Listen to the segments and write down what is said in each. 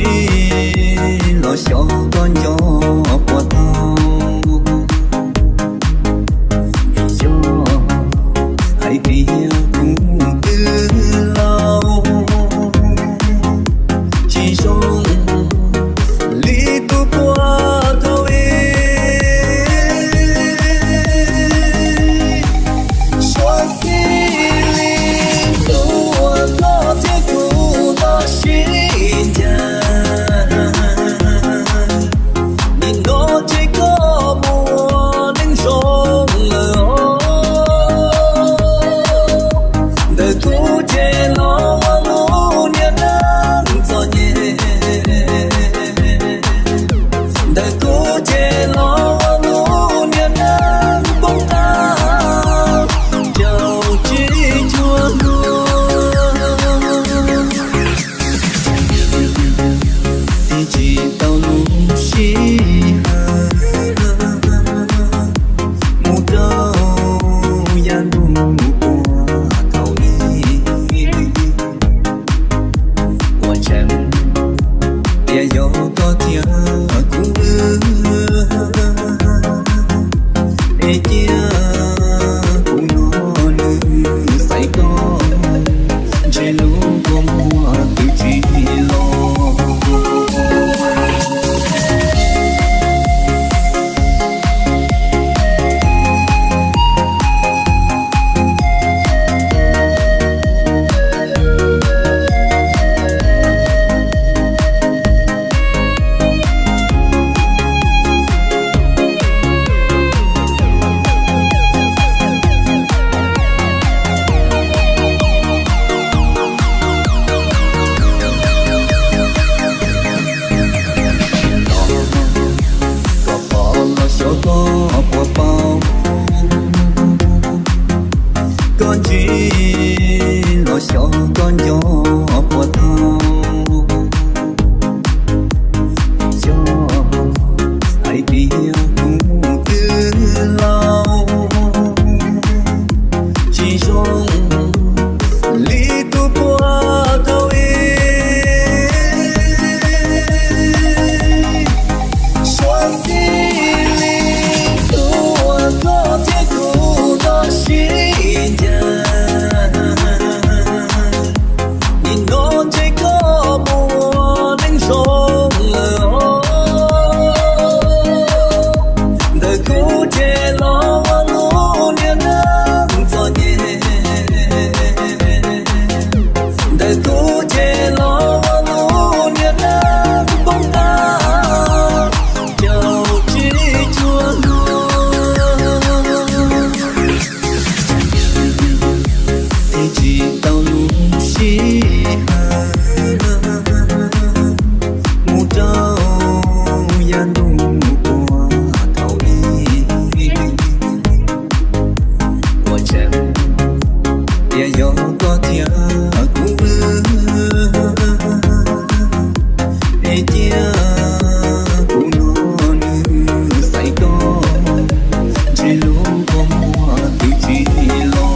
chỉ lo cho con nhỏ của tao vì cho hãy biết cũng từ lâu chỉ trong lý tu qua thôi xóa xin linh tu có thể tu đó xin nhà nhìn nó chỉ có mùa đến rộn lửa đời thu chê lo lũ niềm nắng gió nhẹ đời thu chê lo lũ niềm nắng bóng ta chào chỉ chúa luôn thì chỉ tao lúc xí mù đâu gian đúng của thầu đi qua chân để gió có tiếng cũng để chia cũng nó nữ say con trên lúc có mùa tự chỉ lo con chỉ lo cho con nhỏ của tao cho hãy biết cũng từ lâu chỉ trong lý tu qua thôi xóa xin linh tu có thể tu đó xin nhà nhìn nó chỉ có mùa đến rộn lửa đời cũ chê lo lũ niềm nắng gió nhẹ đời cũ chê lo lũ niềm nắng bóng ta chào chỉ chúa luôn thì chỉ tao lúc xí mù đâu gian đúng của thầu đi qua chân để gió có tiếng cũng để chia cũng nó nữ say con trên lúc có mùa tự chỉ lo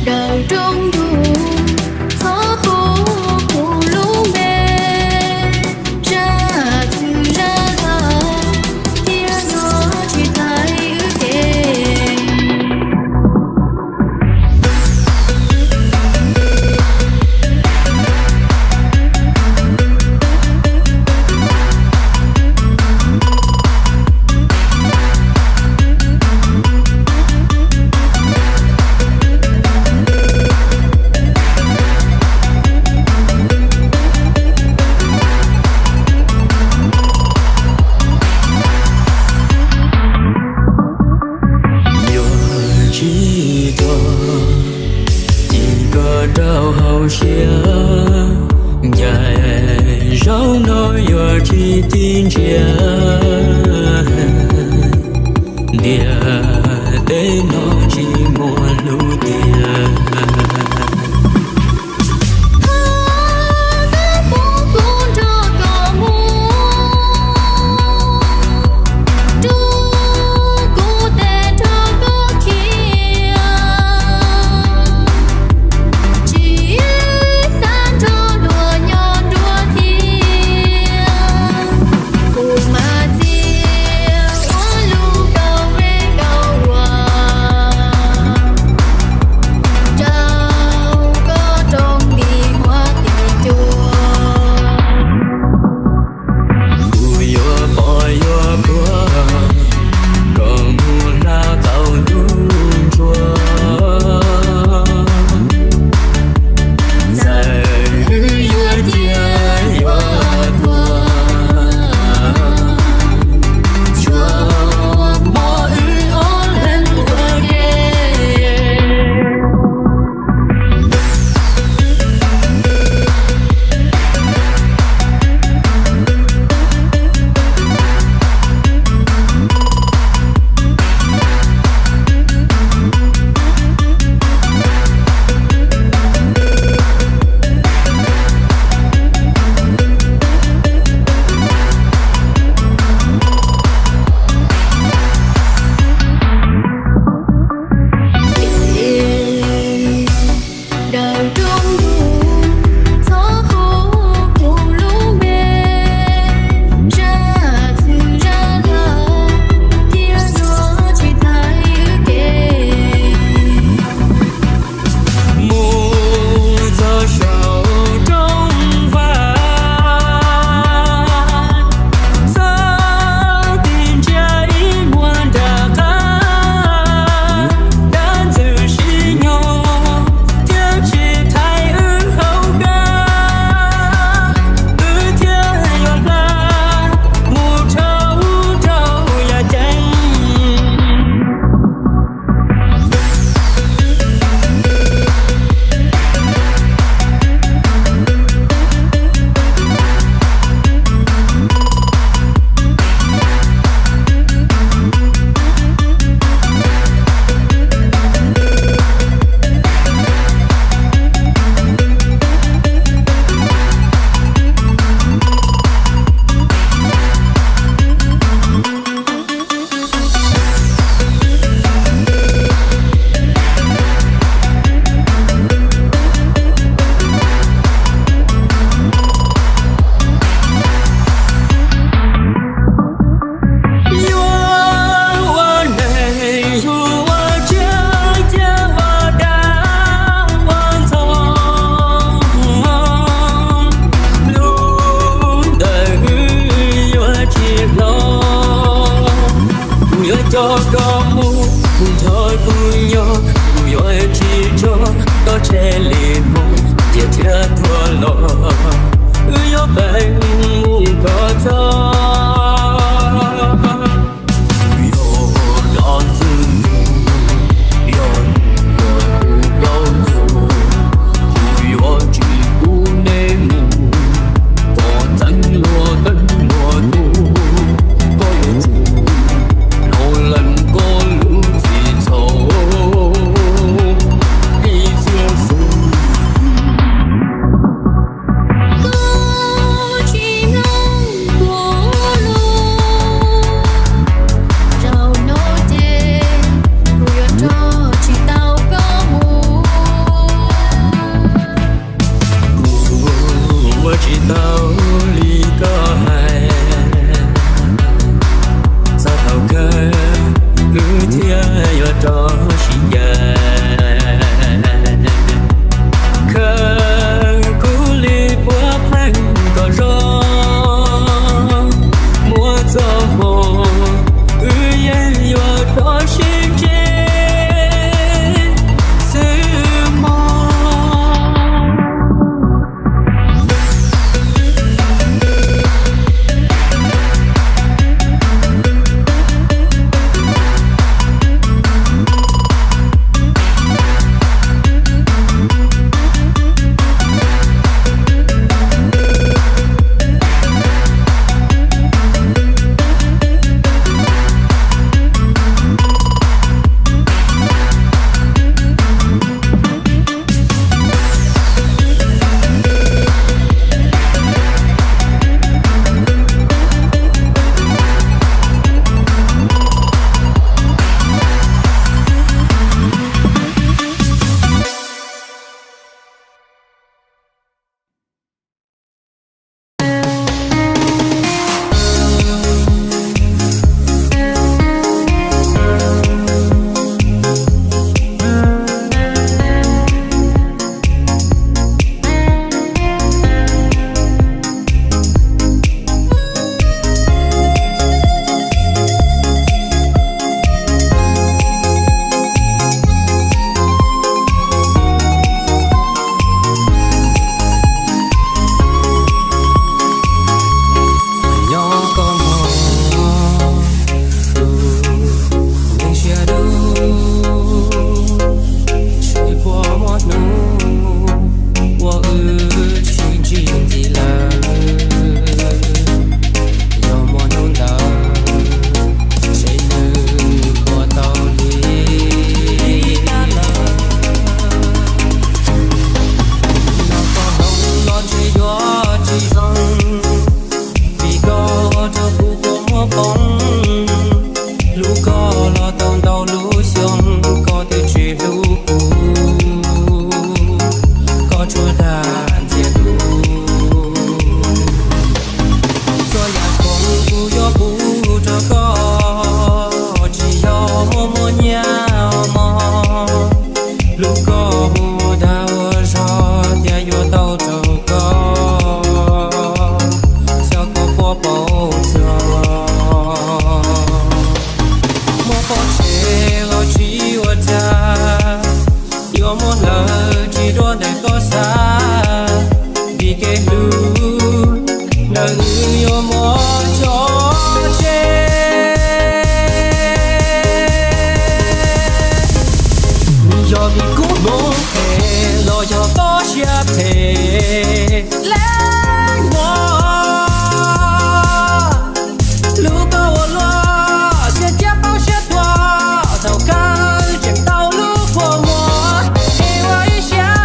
đời trong dù khó khổ của lũ mẹ ra từ ra thà tia gió chỉ thấy ước chia dài rau nói yo chỉ tin chia địa để nó chỉ một lưu tiền cho có mu cùng thôi cùng nhau cùng yo chỉ cho có che liền mu tiệt chưa thua lo yo bên mu có cho Hãy subscribe có thể lo chỉ ở ta yêu một lời chỉ đôi này có xa vì cái lu nơi yêu một cho che giờ vì cũ bố hè lo cho có chia thể lên ngõ lu có lo sẽ chấp bao sẽ qua thầu ca chẳng tao lu của một yêu ấy xa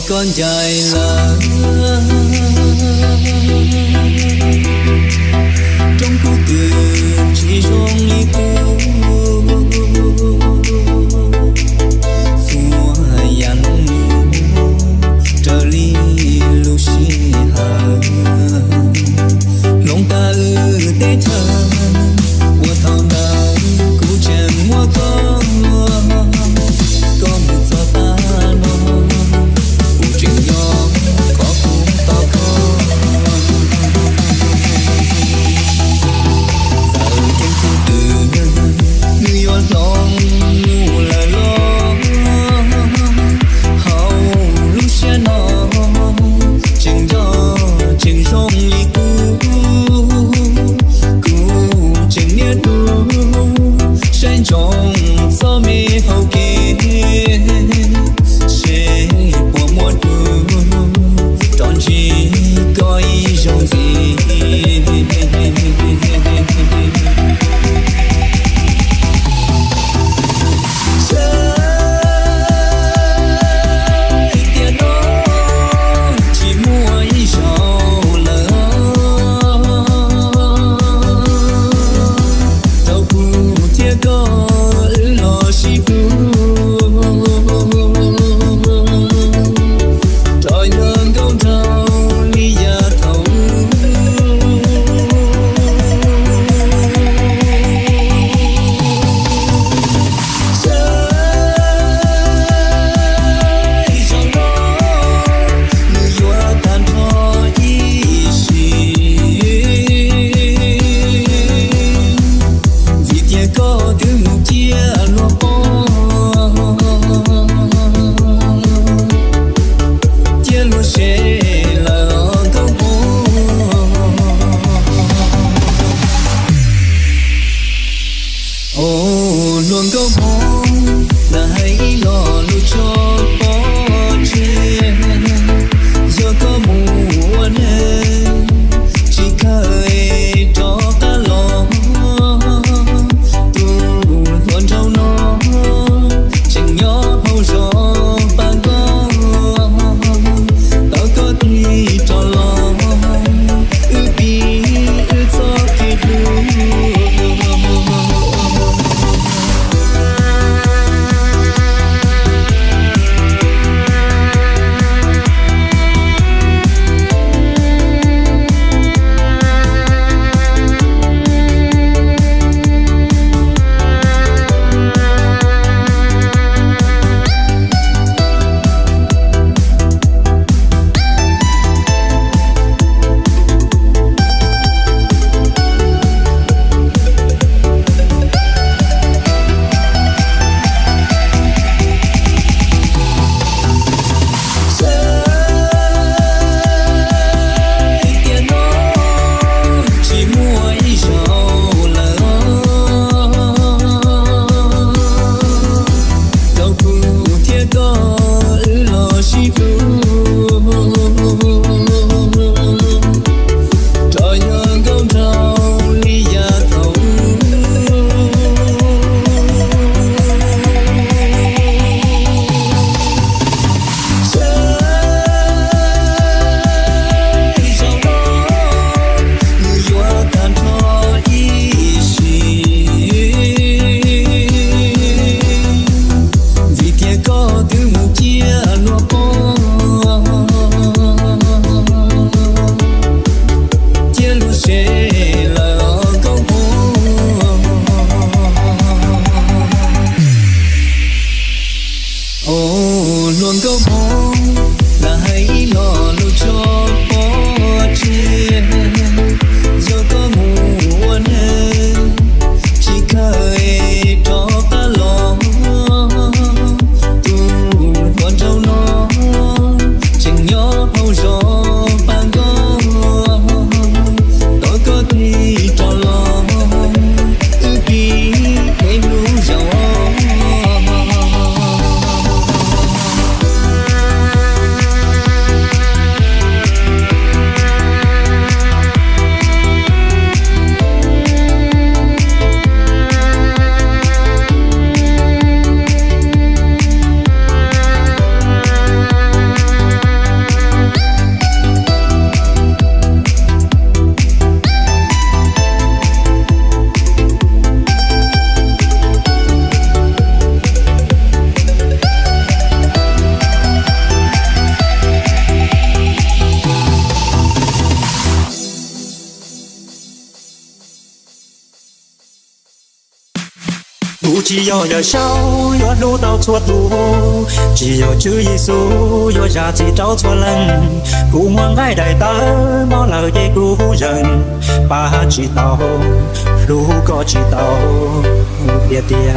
con dài lá trong cuộc tình chỉ trong ly cũ xua dàn trở ly lưu xì hà lòng ta ư tế thân của thao ta cũ chân mua có một giọt ta nó cuộc chuyện nhỏ có cũng tao có giờ trong cuộc đời người yêu lòng ngu là lo hầu lúc xe nó chừng gió chừng sông ly cũ chừng biết đủ sen trong gió mê hậu kia sẽ của một tròn chỉ có ý trong gì Hãy subscribe Cụ chỉ yo sao yo lu tao chuột lu chỉ yo chữ Giêsu yo ra chỉ trao cho lần cụ ngoan gái đại ta mò lời dây cụ dần ba chỉ tao lu có chỉ tao biết tiền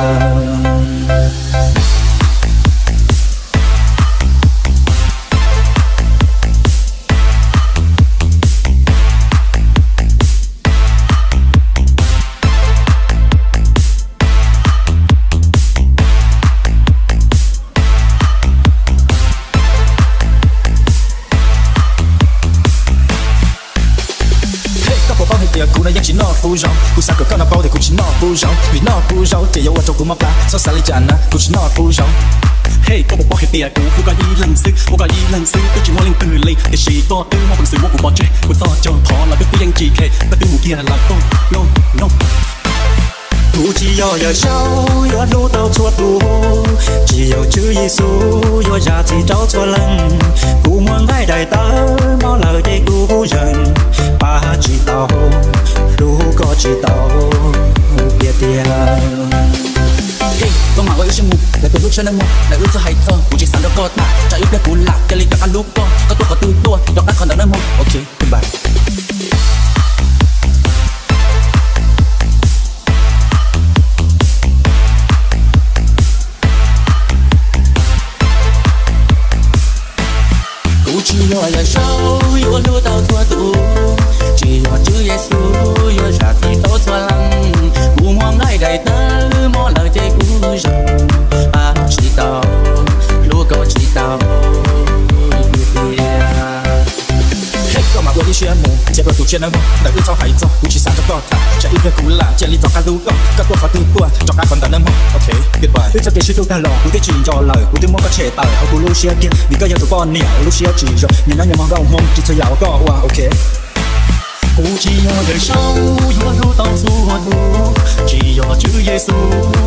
cụ này chỉ nó phù rong, cụ sao có nó bao thì cụ chỉ nó phù rong, vì nó phù rong chỉ yêu cho cụ mà ba, so sánh lại chán na, cụ chỉ nó phù rong. Hey, có một bao hết tiền cụ phụ có ý lần xứ, phụ có ý lần xứ, tôi chỉ muốn lên từ lên, để chỉ to tư mong phần sự của cụ bỏ chơi, cụ so cho thọ là cái tiếng chỉ kề, và tư mù kia là không, no. Cụ chỉ yo sao yo lu tao chuột lu chỉ yo chữ Giêsu yo ra chỉ trao cho lần cụ ngoan gái đại ta mò lời dây cụ dần ba chỉ tao lu có chỉ tao biết tiền Hey, tôi mà gọi yêu mù, để tôi lúc cho nên mù, để ước cho hay thơ, cụ chỉ sáng cho co ta, trả yêu biết cụ lạc, cái lý các ăn lúc con, các tôi có từ tua, đọc đã còn đọc nơi mù, ok, goodbye. chỉ yo sao yo lu tao chuột lu chỉ yo chữ Giêsu yo ra chỉ tao cho lần cụ ngoan gái đại ta mò lời dây cụ dần ba chỉ tao lu có chỉ tao Hey, có mà gọi yêu mù, chỉ có tụ chuyện nơi mù, để ước cho hay thơ, cụ chỉ sáng cho co ta, trả yêu biết cụ lạc, chỉ lý do các lúc con, các tôi có từ tua, cho các còn đọc nơi mù, ok, goodbye. Ước cho cái sự ta lò, cụ thấy chuyện cho lời, cụ thấy mong có trẻ tài, họ cụ lu xia kia, vì có yêu tụi con nè, lu xia chỉ rồi, nhìn nó mong đâu mong chỉ cho giàu có, wow, ok. Cụ chỉ yo sao yo lu tao chuột lu chỉ yo chữ Giêsu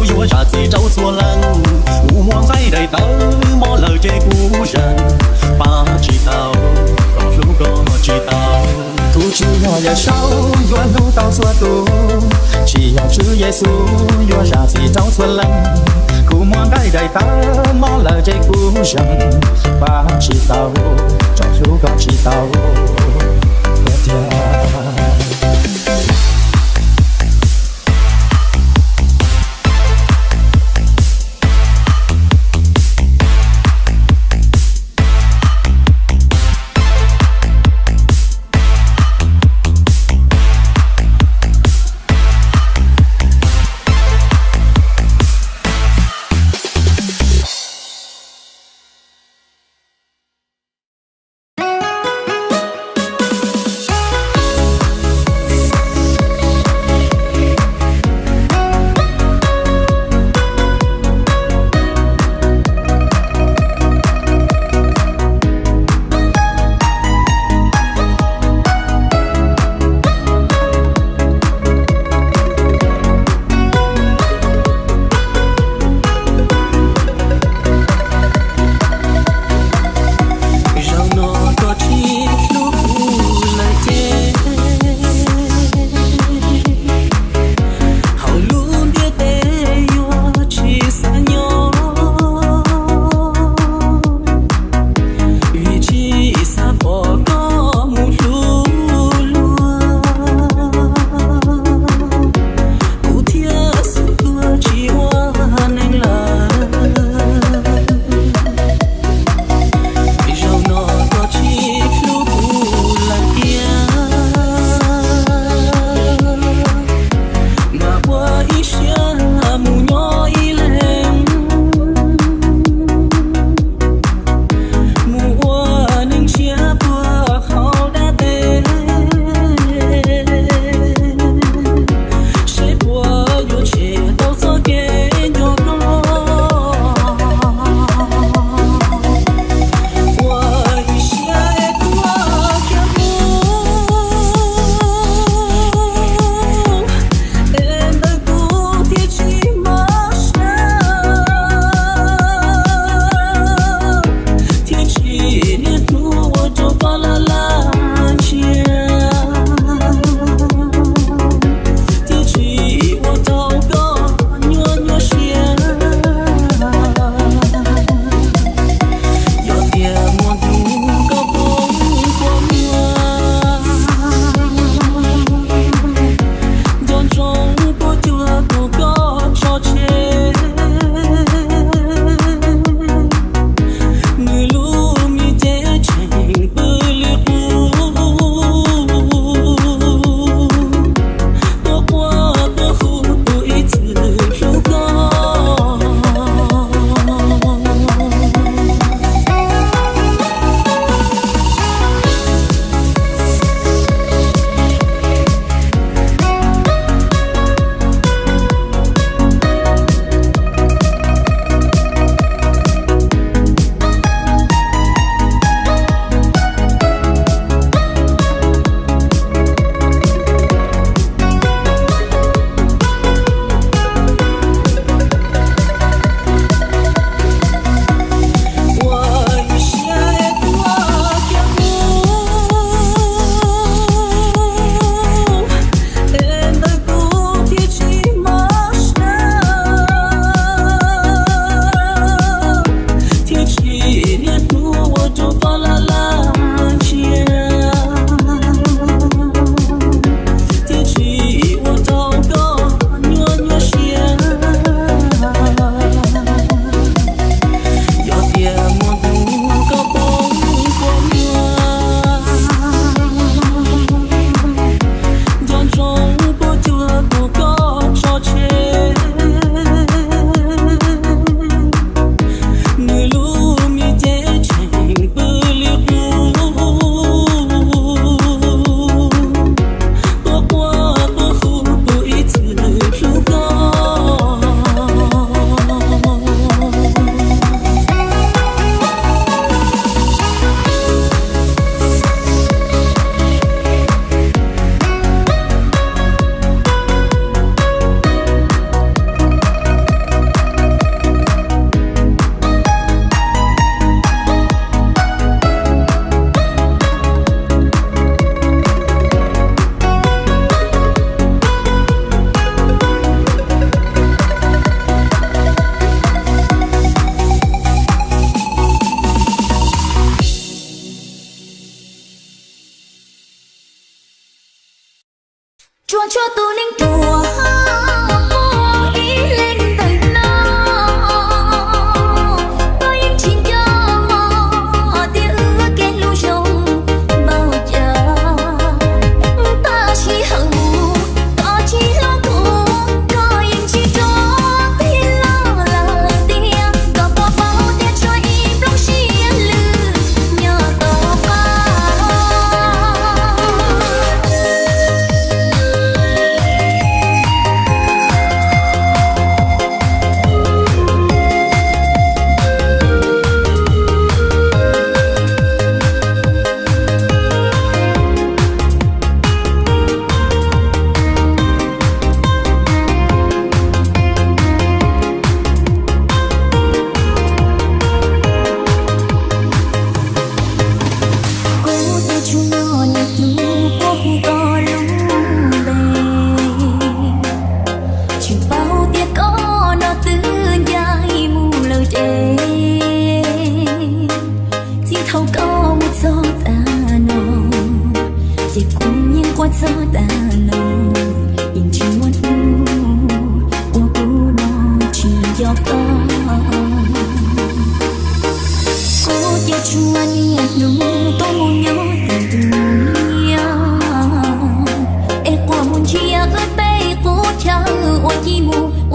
yo ra chỉ trao cho lần cụ ngoan gái đại ta mò lời dây cụ dần ba chỉ tao còn lu có chỉ tao cụ chỉ yo sao yo lu tao chuột lu chỉ yo chữ Giêsu yo ra chỉ trao cho lần cụ ngoan gái đại ta mò lời dây cụ dần ba chỉ tao còn lu có chỉ tao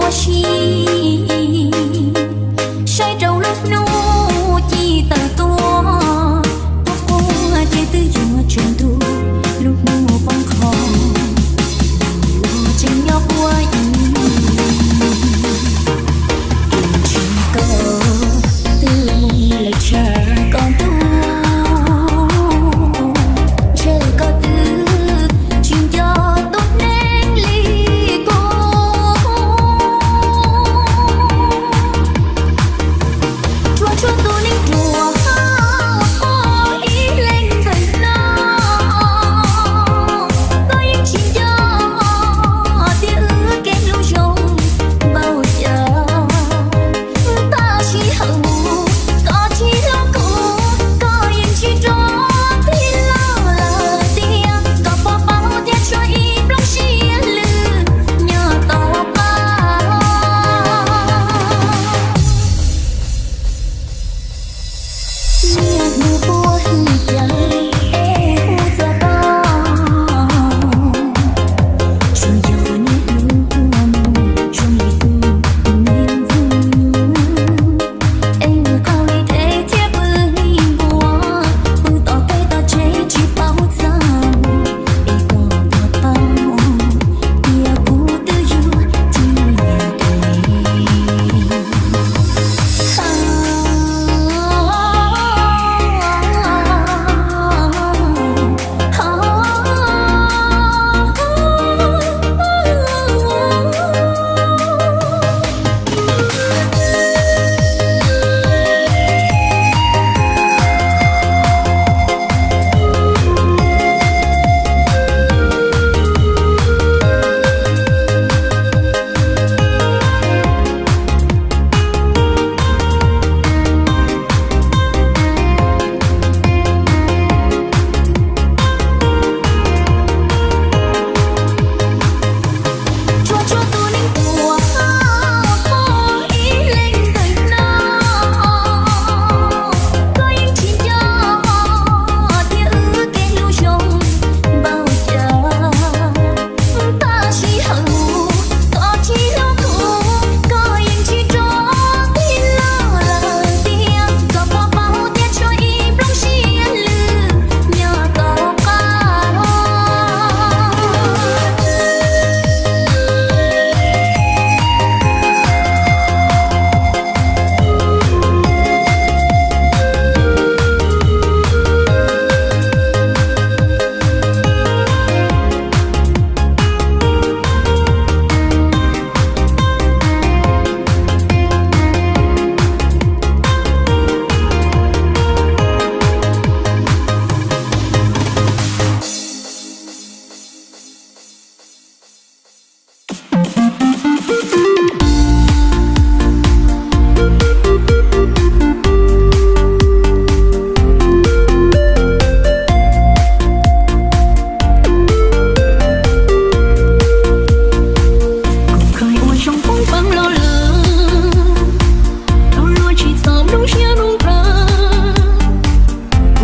我心，晒皱了怒气的多，不过跌得有程度，路我崩空，我正要过瘾。chỉ có từ mùng lại chờ con tu chờ có từ chuyện cho tốt nên ly cô chua chua tu nên chùa có ý lên thật nó có những chuyện cho tia ước kém lưu rồng bao giờ ta chỉ hận có chỉ lo cũ có những chuyện cho thì lo là tiếng có bao bao tiếc cho im lòng chia lư nhớ tao bao miệng mưa bùa hư dài em u giờ bao cho yêu nhớ lưu buồn trong lịch niềm vui em có lý thế thiếp ơi bùa bùa tỏ cây tỏ chế chỉ bao giờ để có bao kia bùa từ yêu chỉ nhà chua chua tu nên chùa có ý lên thật nó có những chuyện cho tia ước kém lưu rồng bao giờ ta chỉ hận có chỉ lo cũ có những chuyện cho thì lo là tiếng có bao bao tiếc cho im lòng chia lư nhớ tao bao khơi ôi trong phong vắng lo lắng đau luôn chỉ sống đúng chia đúng ra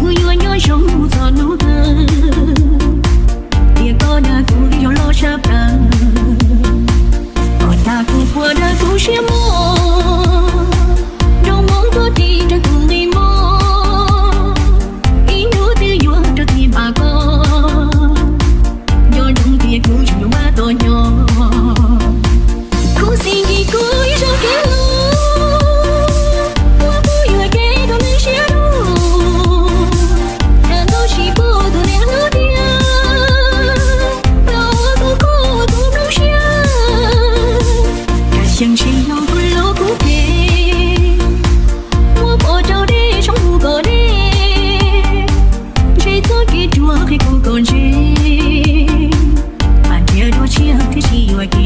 cứ yêu nhớ trong giọt nước tia có đã cứ yêu lo chấp rằng còn ta cứ qua đã cứ chia mơ trong mong có đi ra cùng đi mơ ý nhớ tia yêu cho thì bà con nhớ đúng tia cứ chịu ba tôi nhỏ không xin gì cuối cho cái qua vui người kế đó nên chia đủ đàn tôi chỉ bố tôi để nó đi lo tôi có tôi đâu chia cả chân chỉ lo tôi lo cũng thế mua bỏ trao đi trong khu cờ đi chỉ tôi kia chua khi cô còn chơi bạn kia đó chia thì chỉ ở kia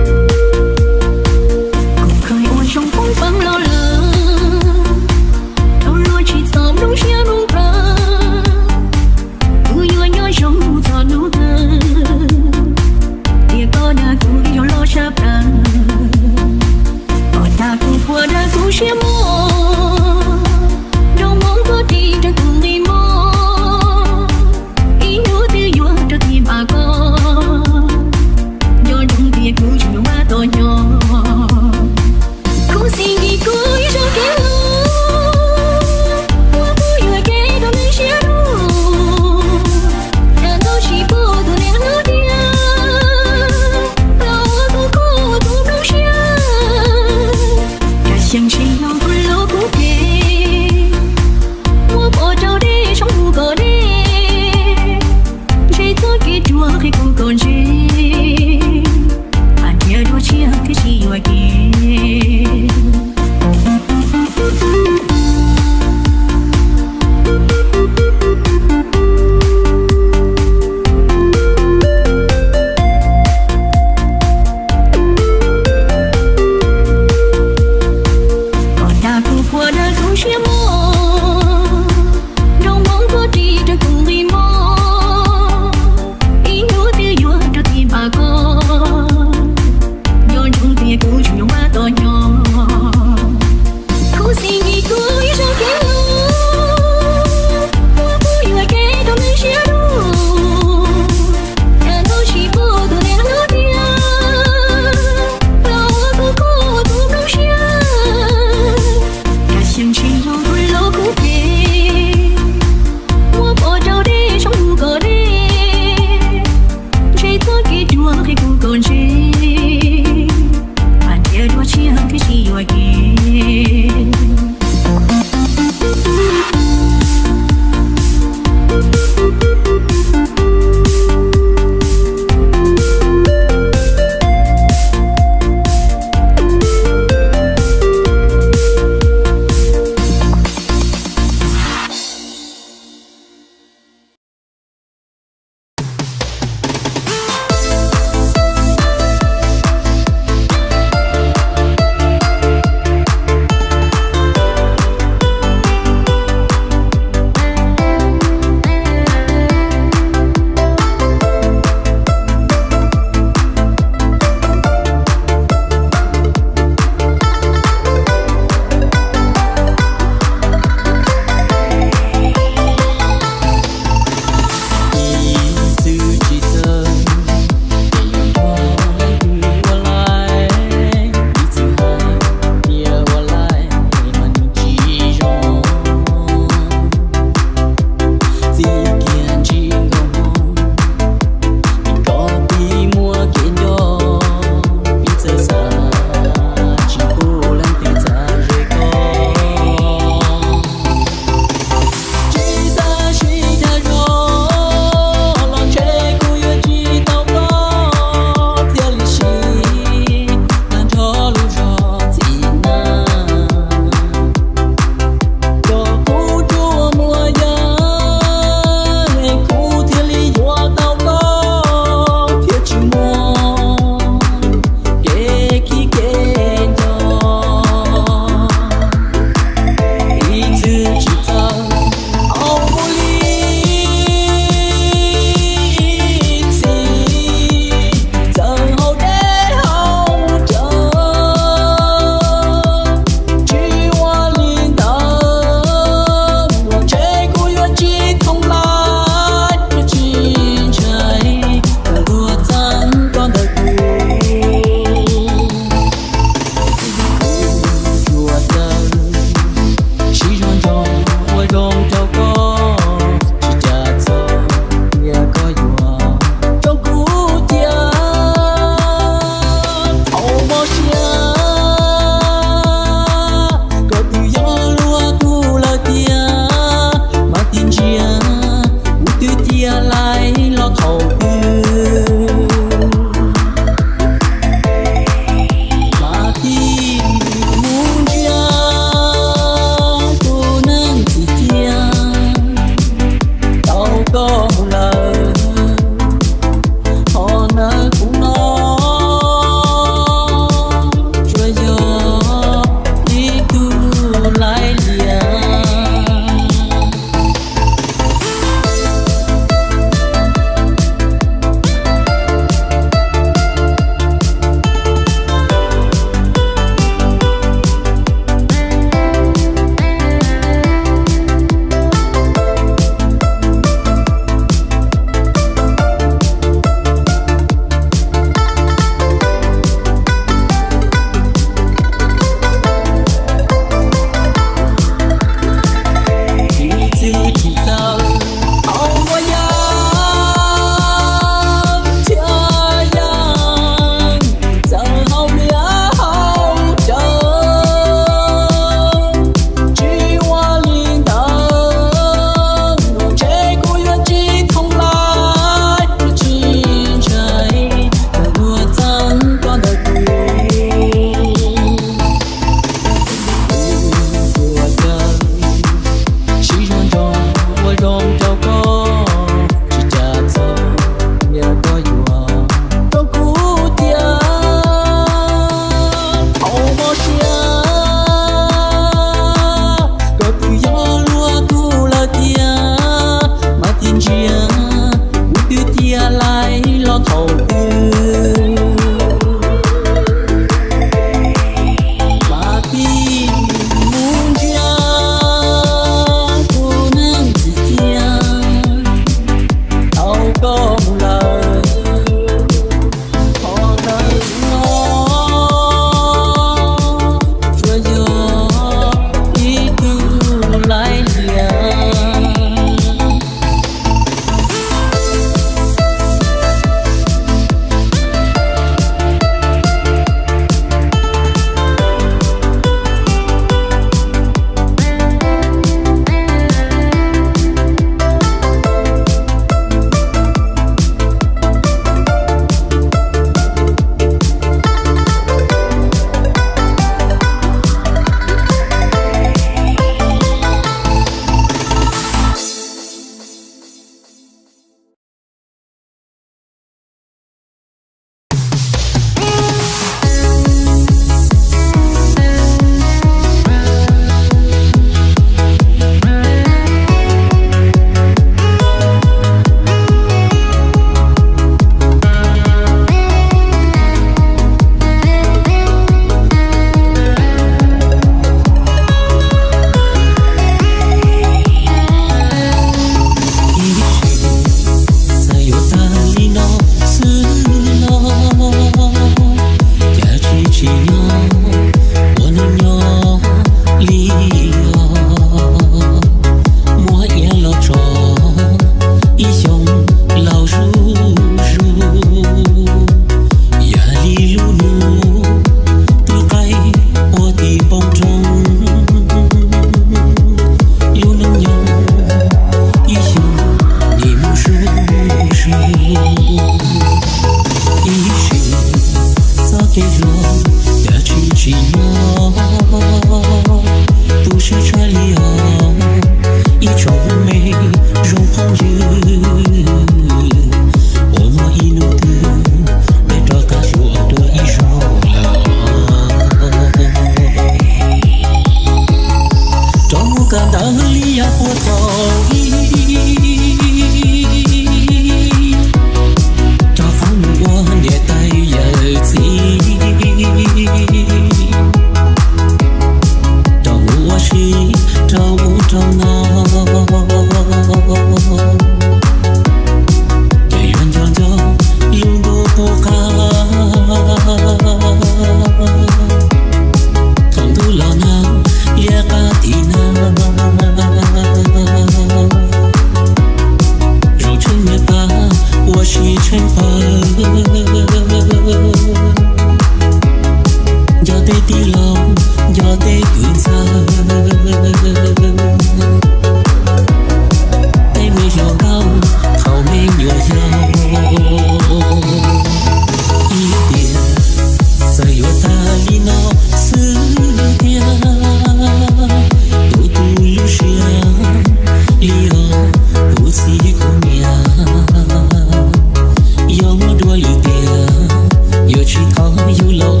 Yo chỉ có yêu lâu